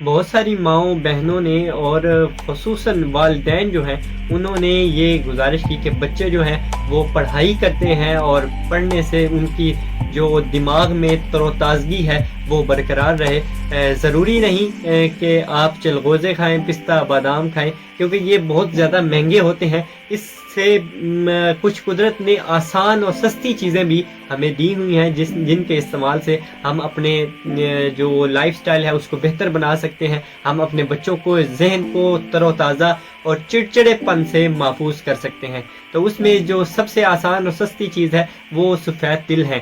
بہت ساری ماؤں بہنوں نے اور خصوصاً والدین جو ہیں انہوں نے یہ گزارش کی کہ بچے جو ہیں وہ پڑھائی کرتے ہیں اور پڑھنے سے ان کی جو دماغ میں تر و تازگی ہے وہ برقرار رہے۔ ضروری نہیں کہ آپ چلغوزے کھائیں، پستہ بادام کھائیں، کیونکہ یہ بہت زیادہ مہنگے ہوتے ہیں۔ اس سے کچھ قدرت نے آسان اور سستی چیزیں بھی ہمیں دی ہوئی ہیں جن کے استعمال سے ہم اپنے جو لائف سٹائل ہے اس کو بہتر بنا سکتے ہیں۔ ہم اپنے بچوں کو ذہن کو تر و تازہ اور چڑچڑے پن سے محفوظ کر سکتے ہیں۔ تو اس میں جو سب سے آسان اور سستی چیز ہے وہ سفید تل ہے۔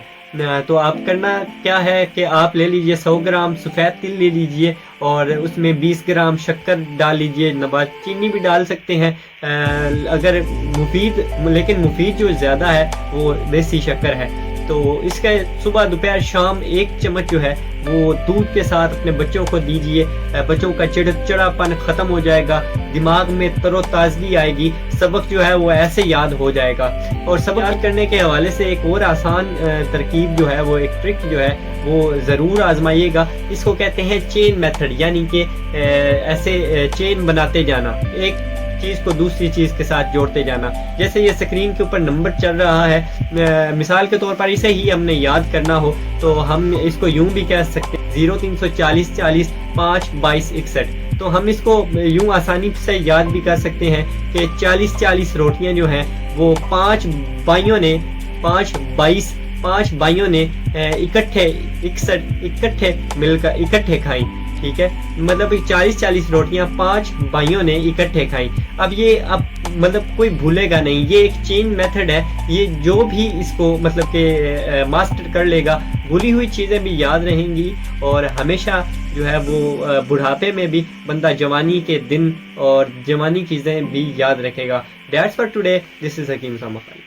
تو آپ کرنا کیا ہے کہ آپ لے لیجئے 100 گرام سفید تل لے لیجئے اور اس میں 20 گرام شکر ڈال لیجئے، نبات چینی بھی ڈال سکتے ہیں اگر مفید، لیکن مفید جو زیادہ ہے وہ دیسی شکر ہے۔ تو اس کا صبح دوپہر شام 1 چمچ جو ہے وہ دودھ کے ساتھ اپنے بچوں کو دیجئے۔ بچوں کا چڑچڑا پن ختم ہو جائے گا، دماغ میں تر و تازگی آئے گی، سبق جو ہے وہ ایسے یاد ہو جائے گا۔ اور سبق یاد کرنے کے حوالے سے ایک اور آسان ترکیب جو ہے وہ ایک ٹرک جو ہے وہ ضرور آزمائیے گا۔ اس کو کہتے ہیں چین میتھڈ، یعنی کہ ایسے چین بناتے جانا، ایک چیز کو دوسری چیز کے ساتھ جوڑتے جانا۔ جیسے یہ سکرین کے اوپر نمبر چل رہا ہے، مثال کے طور پر اسے ہی ہم نے یاد کرنا ہو تو ہم اس کو یوں بھی کہہ سکتے ہیں 0340 40 5 22 61۔ تو ہم اس کو یوں آسانی سے یاد بھی کر سکتے ہیں کہ 40 روٹیاں جو ہیں وہ 5 بھائیوں نے اکٹھے 61 مل کر اکٹھے کھائیں، ٹھیک ہے؟ مطلب 40 روٹیاں 5 بھائیوں نے اکٹھے کھائیں۔ اب یہ مطلب کوئی بھولے گا نہیں، یہ ایک چین میتھڈ ہے۔ یہ جو بھی اس کو مطلب کہ ماسٹر کر لے گا، بھولی ہوئی چیزیں بھی یاد رہیں گی اور ہمیشہ جو ہے وہ بڑھاپے میں بھی بندہ جوانی کے دن اور جوانی چیزیں بھی یاد رکھے گا۔ That's for today. This is Hakeem Samafai.